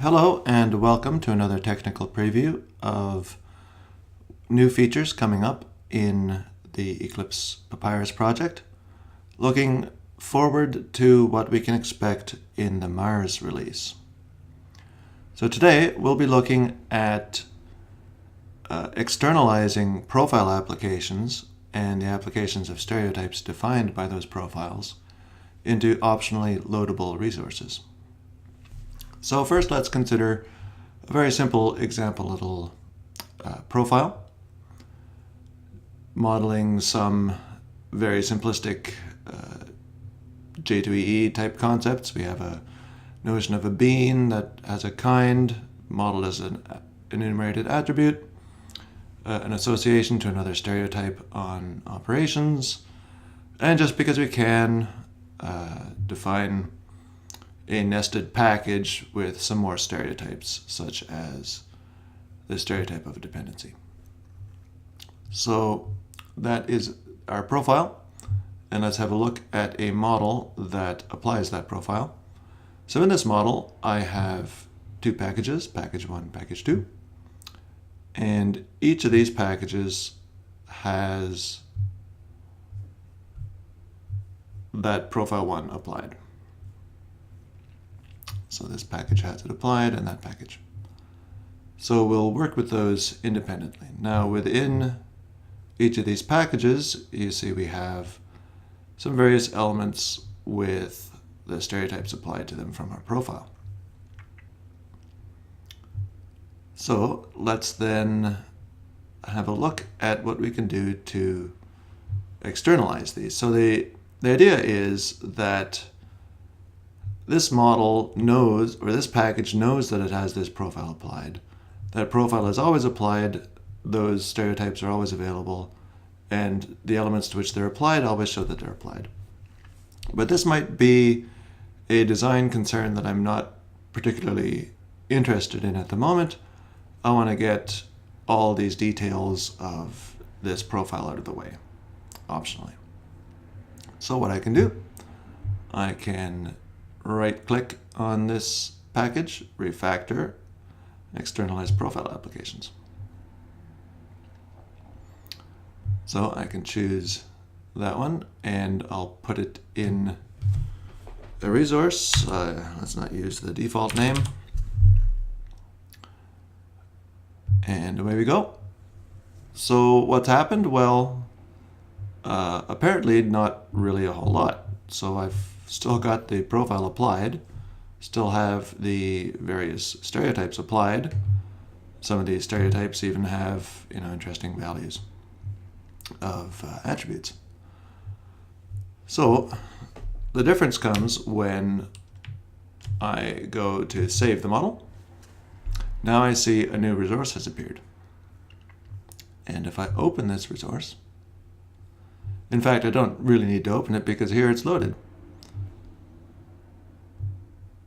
Hello and welcome to another technical preview of new features coming up in the Eclipse Papyrus project, looking forward to what we can expect in the Mars release. So today we'll be looking at externalizing profile applications and the applications of stereotypes defined by those profiles into optionally loadable resources. So first let's consider a very simple example little profile, modeling some very simplistic J2EE type concepts. We have a notion of a bean that has a kind modeled as an enumerated attribute, an association to another stereotype on operations, and just because we can, define a nested package with some more stereotypes, such as the stereotype of a dependency. So that is our profile, and let's have a look at a model that applies that profile. So in this model, I have two packages, package 1, package 2, and each of these packages has that profile 1 applied. So this package has it applied and that package. So we'll work with those independently. Now within each of these packages, you see we have some various elements with the stereotypes applied to them from our profile. So let's then have a look at what we can do to externalize these. So the idea is that this model knows, or this package knows, that it has this profile applied. That profile is always applied, those stereotypes are always available, and the elements to which they're applied always show that they're applied. But this might be a design concern that I'm not particularly interested in at the moment. I want to get all these details of this profile out of the way, optionally. So what I can do, I can right-click on this package, refactor, externalize profile applications. So I can choose that one, and I'll put it in a resource. Let's not use the default name. And away we go. So what's happened? Well, apparently not really a whole lot. So I've still got the profile applied, still have the various stereotypes applied. Some of these stereotypes even have, interesting values of attributes. So the difference comes when I go to save the model. Now I see a new resource has appeared. And if I open this resource, in fact, I don't really need to open it because here it's loaded.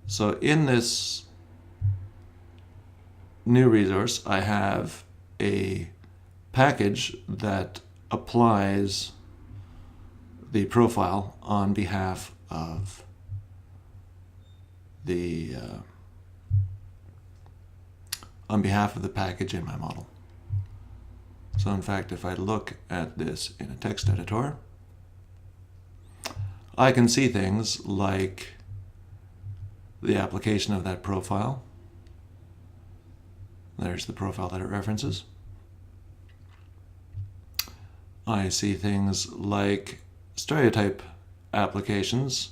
So in this new resource, I have a package that applies the profile on behalf of the package in my model. So in fact, if I look at this in a text editor, I can see things like the application of that profile. There's the profile that it references. I see things like stereotype applications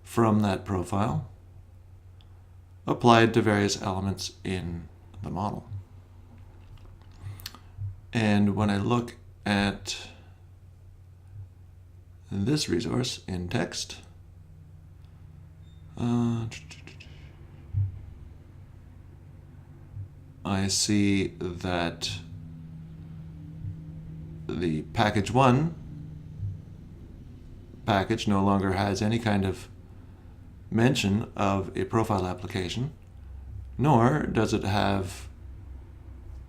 from that profile applied to various elements in the model. And when I look at this resource in text, I see that the package 1 package no longer has any kind of mention of a profile application, nor does it have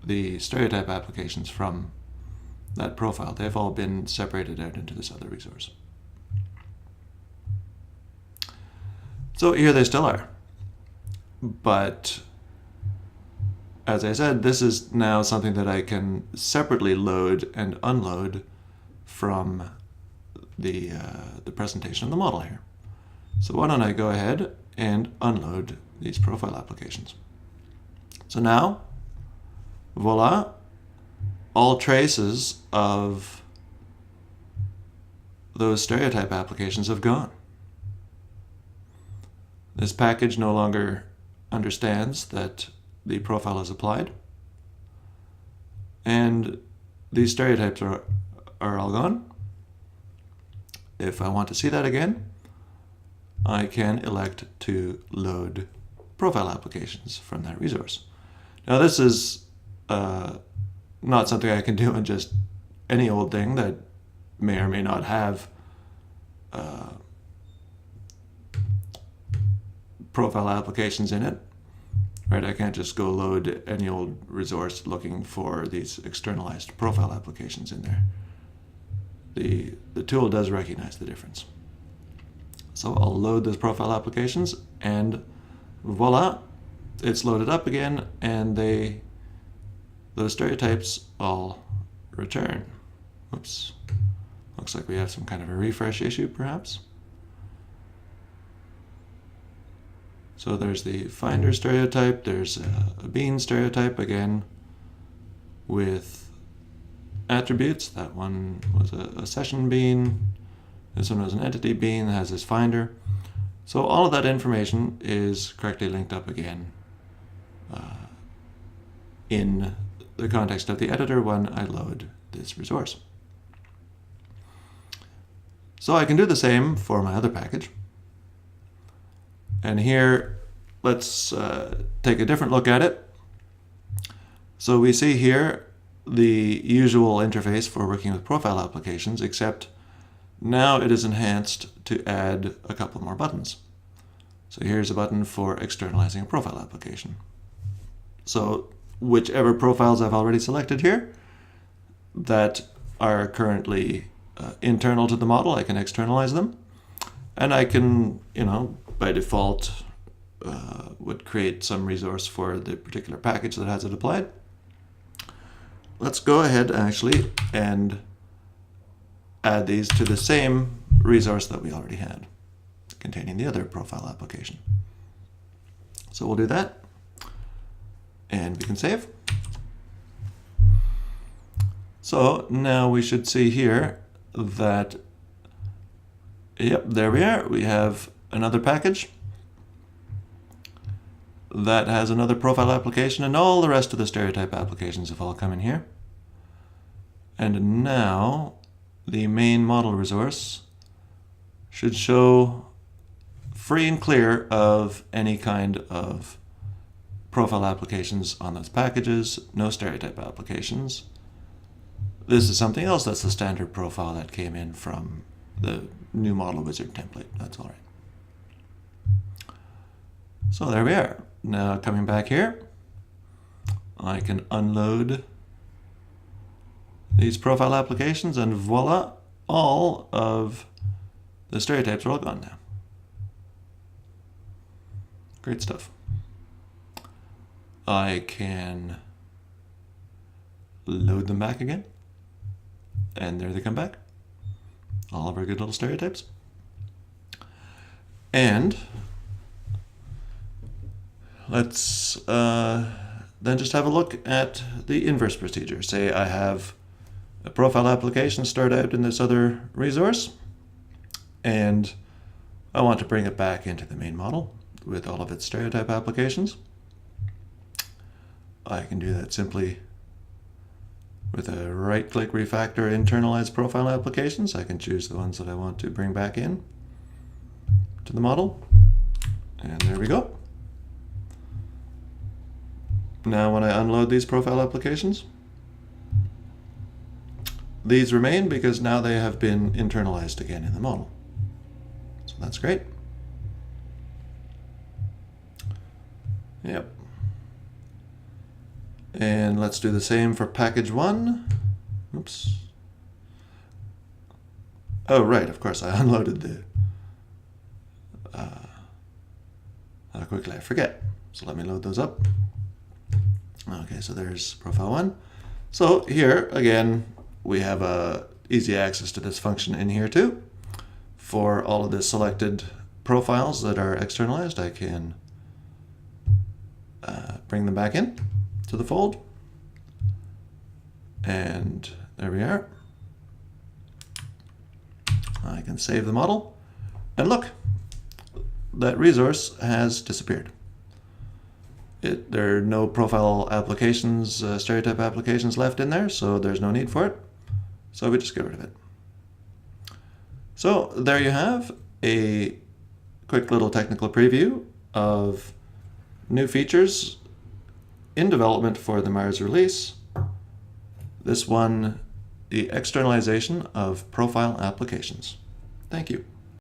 the stereotype applications from that profile. They've all been separated out into this other resource. So here they still are. But as I said, this is now something that I can separately load and unload from the presentation of the model here. So why don't I go ahead and unload these profile applications. So now, voila, all traces of those stereotype applications have gone. This package no longer understands that the profile is applied, and these stereotypes are all gone. If I want to see that again, I can elect to load profile applications from that resource. Now this is not something I can do on just any old thing that may or may not have profile applications in it. Right, I can't just go load any old resource looking for these externalized profile applications in there. The tool does recognize the difference. So I'll load those profile applications, and voila, it's loaded up again, and those stereotypes all return. Oops, looks like we have some kind of a refresh issue, perhaps. So there's the finder stereotype, there's a bean stereotype again with attributes. That one was a session bean. This one was an entity bean that has this finder. So all of that information is correctly linked up again in the context of the editor when I load this resource. So I can do the same for my other package. And here, let's take a different look at it. So we see here the usual interface for working with profile applications, except now it is enhanced to add a couple more buttons. So here's a button for externalizing a profile application. So whichever profiles I've already selected here that are currently internal to the model, I can externalize them. And I can, by default, would create some resource for the particular package that has it applied. Let's go ahead actually and add these to the same resource that we already had, containing the other profile application. So we'll do that, and we can save. So now we should see here that, yep, there we are. We have another package that has another profile application, and all the rest of the stereotype applications have all come in here. And now the main model resource should show free and clear of any kind of profile applications on those packages, no stereotype applications. This is something else that's the standard profile that came in from the new model wizard template. That's all right. So there we are. Now coming back here, I can unload these profile applications, and voila, all of the stereotypes are all gone now. Great stuff. I can load them back again, and there they come back. All of our good little stereotypes. And let's then just have a look at the inverse procedure. Say I have a profile application start out in this other resource, and I want to bring it back into the main model with all of its stereotype applications. I can do that simply with a right-click refactor internalize profile applications. I can choose the ones that I want to bring back in to the model, and there we go. Now when I unload these profile applications, these remain because now they have been internalized again in the model. So that's great. Yep. And let's do the same for package 1. Oops. Oh, right, of course, I unloaded the... how quickly I forget. So let me load those up. Okay, so there's profile 1. So here, again, we have easy access to this function in here too. For all of the selected profiles that are externalized, I can bring them back in to the fold. And there we are. I can save the model. And look, that resource has disappeared. There are no profile applications, stereotype applications left in there, so there's no need for it. So we just get rid of it. So there you have a quick little technical preview of new features in development for the Mars release. This one, the externalization of profile applications. Thank you.